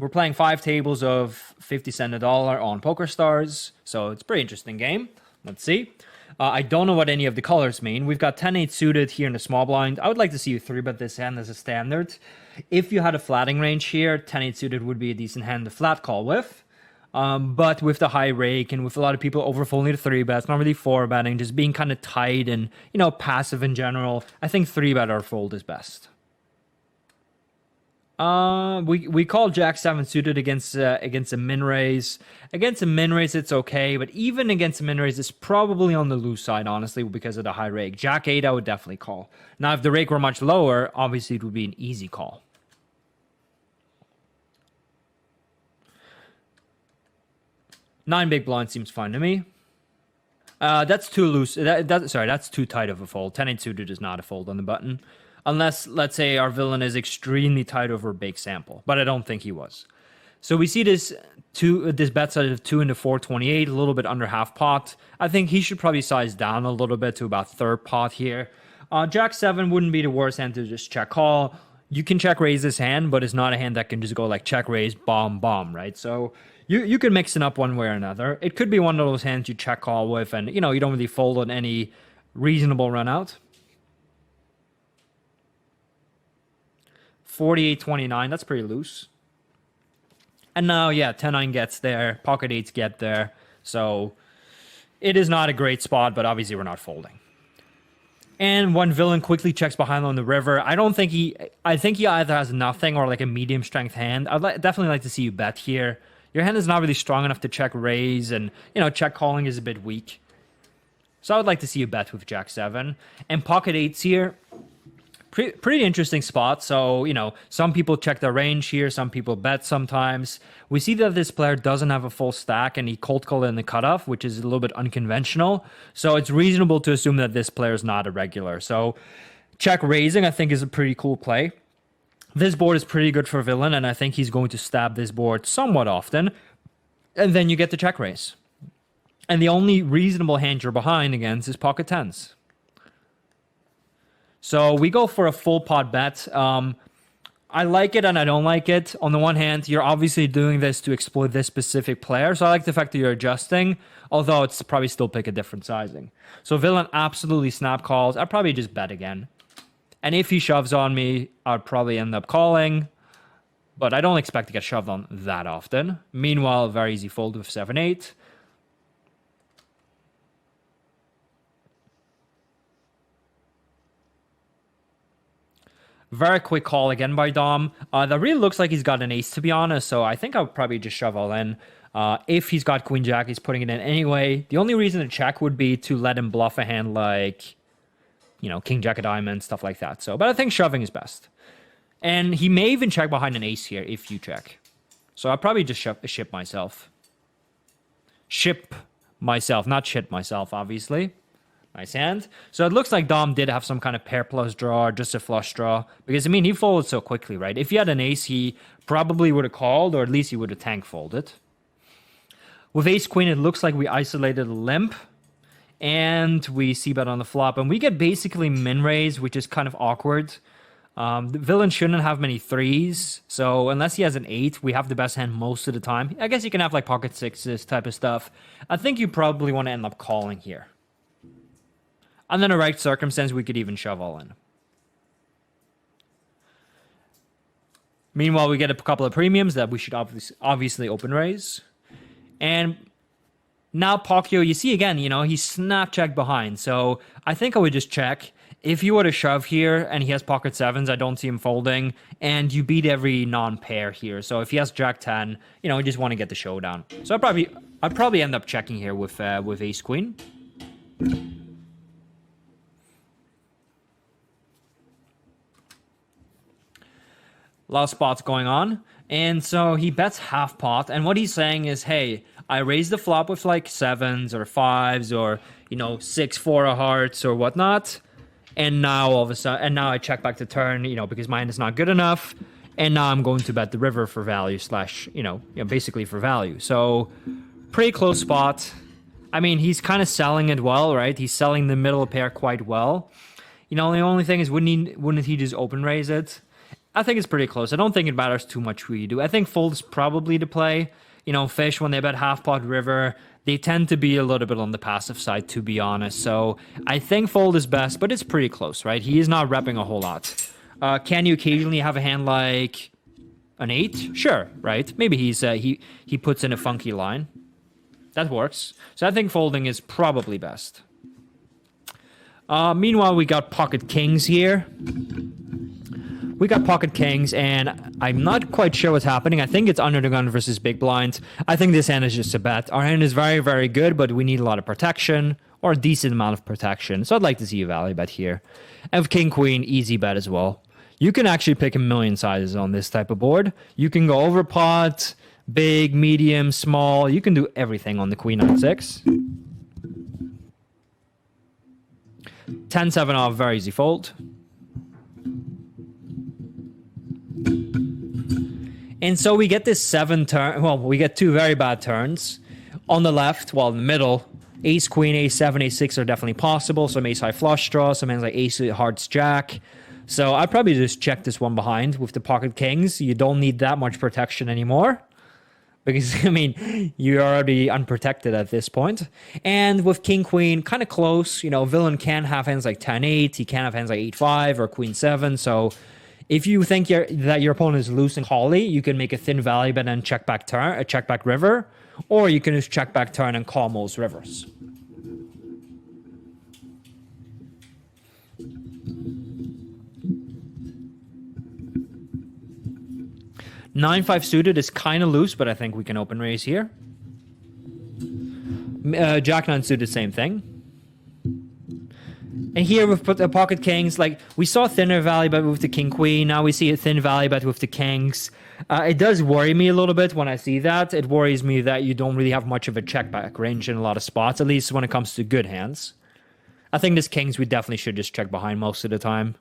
We're playing 5 tables of 50 cent a dollar on PokerStars, so it's a pretty interesting game. Let's see. I don't know what any of the colors mean. We've got 10-8 suited here in the small blind. I would like to see you 3-bet this hand as a standard. If you had a flatting range here, 10-8 suited would be a decent hand to flat call with. But with the high rake and with a lot of people overfolding to 3-bets, not really 4-betting, just being kind of tight and, passive in general, I think 3-bet or fold is best. We call Jack 7 suited against a min raise. Against a min raise, it's okay, but even against a min raise, it's probably on the loose side, honestly, because of the high rake. Jack 8, I would definitely call. Now, if the rake were much lower, obviously it would be an easy call. Nine big blind seems fine to me. That's too loose. That's too tight of a fold. 10-8 suited is not a fold on the button. Unless, let's say, our villain is extremely tight over a big sample. But I don't think he was. So we see this bet size of 2 into 428, a little bit under half pot. I think he should probably size down a little bit to about third pot here. Jack 7 wouldn't be the worst hand to just check call. You can check raise this hand, but it's not a hand that can just go like check raise, bomb, bomb, right? So you could mix it up one way or another. It could be one of those hands you check call with and, you don't really fold on any reasonable run out. 48-29, that's pretty loose. And now, yeah, 10-9 gets there, pocket 8s get there. So it is not a great spot, but obviously we're not folding. And one villain quickly checks behind on the river. I think he either has nothing or like a medium strength hand. I'd definitely like to see you bet here. Your hand is not really strong enough to check raise, and check calling is a bit weak. So I would like to see you bet with Jack 7. And pocket 8s here. Pretty interesting spot. So, some people check their range here. Some people bet sometimes. We see that this player doesn't have a full stack and he cold called in the cutoff, which is a little bit unconventional. So it's reasonable to assume that this player is not a regular. So check raising, I think, is a pretty cool play. This board is pretty good for villain, and I think he's going to stab this board somewhat often. And then you get the check raise. And the only reasonable hand you're behind against is pocket 10s. So we go for a full pot bet. I like it and I don't like it. On the one hand, you're obviously doing this to exploit this specific player. So I like the fact that you're adjusting, although it's probably still pick a different sizing. So villain absolutely snap calls. I'd probably just bet again. And if he shoves on me, I'd probably end up calling. But I don't expect to get shoved on that often. Meanwhile, very easy fold with 7-8. Very quick call again by Dom. That really looks like he's got an ace, to be honest, so I think I would probably just shove all in. If he's got queen jack, he's putting it in anyway. The only reason to check would be to let him bluff a hand like, king jack of diamonds, stuff like that. So, but I think shoving is best. And he may even check behind an ace here if you check. So I'll probably just ship myself. Ship myself, not shit myself, obviously. Nice hand. So it looks like Dom did have some kind of pair plus draw or just a flush draw. Because, he folded so quickly, right? If he had an ace, he probably would have called, or at least he would have tank folded. With ace-queen, it looks like we isolated a limp. And we c-bet on the flop. And we get basically min-raise, which is kind of awkward. The villain shouldn't have many 3s. So unless he has an 8, we have the best hand most of the time. I guess you can have like pocket 6s type of stuff. I think you probably want to end up calling here. And then in the right circumstance, we could even shove all in. Meanwhile, we get a couple of premiums that we should obviously open raise. And now Pacquiao, you see again, he snap checked behind. So I think I would just check. If you were to shove here and he has pocket 7s, I don't see him folding. And you beat every non-pair here. So if he has jack 10, you just want to get the showdown. So I'd probably end up checking here with ace queen. A lot of spots going on. And so he bets half pot. And what he's saying is, hey, I raise the flop with like 7s or 5s or, 6-4 of hearts or whatnot. And now all of a sudden, and now I check back to turn, because my hand is not good enough. And now I'm going to bet the river for value / basically for value. So pretty close spot. He's kind of selling it well, right? He's selling the middle pair quite well. The only thing is, wouldn't he just open raise it? I think it's pretty close. I don't think it matters too much who you do. I think fold is probably the play. You know, fish, when they bet half pot river, they tend to be a little bit on the passive side, to be honest. So I think fold is best, but it's pretty close, right? He is not repping a whole lot. Can you occasionally have a hand like an 8? Sure, right? Maybe he puts in a funky line. That works. So I think folding is probably best. Meanwhile, we got pocket kings here. We got pocket kings, and I'm not quite sure what's happening. I think it's under the gun versus big blind. I think this hand is just a bet. Our hand is very, very good, but we need a lot of protection, or a decent amount of protection. So I'd like to see a value bet here. And with king, queen, easy bet as well. You can actually pick a million sizes on this type of board. You can go over pot, big, medium, small. You can do everything on the queen 9-6. 10-7 off, very easy fold. And so we get this 7 turn. Well, we get 2 very bad turns. On the left, well, in the middle, ace, queen, ace, 7, ace, 6 are definitely possible. Some ace high flush draw, some hands like ace, hearts, jack. So I'd probably just check this one behind with the pocket kings. You don't need that much protection anymore. Because, I mean, you're already unprotected at this point. And with king, queen, kind of close. You know, villain can have hands like 10-8. He can have hands like 8-5 or queen 7. So if you think that your opponent is loose and cally, you can make a thin value bet and check back turn, a check back river, or you can just check back turn and call most rivers. Nine five suited is kind of loose, but I think we can open raise here. Jack 9 suited, same thing. And here we've put the pocket kings, like we saw thinner value bet with the king queen. Now we see a thin value bet with the kings. It does worry me a little bit when I see that. It worries me that you don't really have much of a check back range in a lot of spots, at least when it comes to good hands. I think this kings we definitely should just check behind most of the time.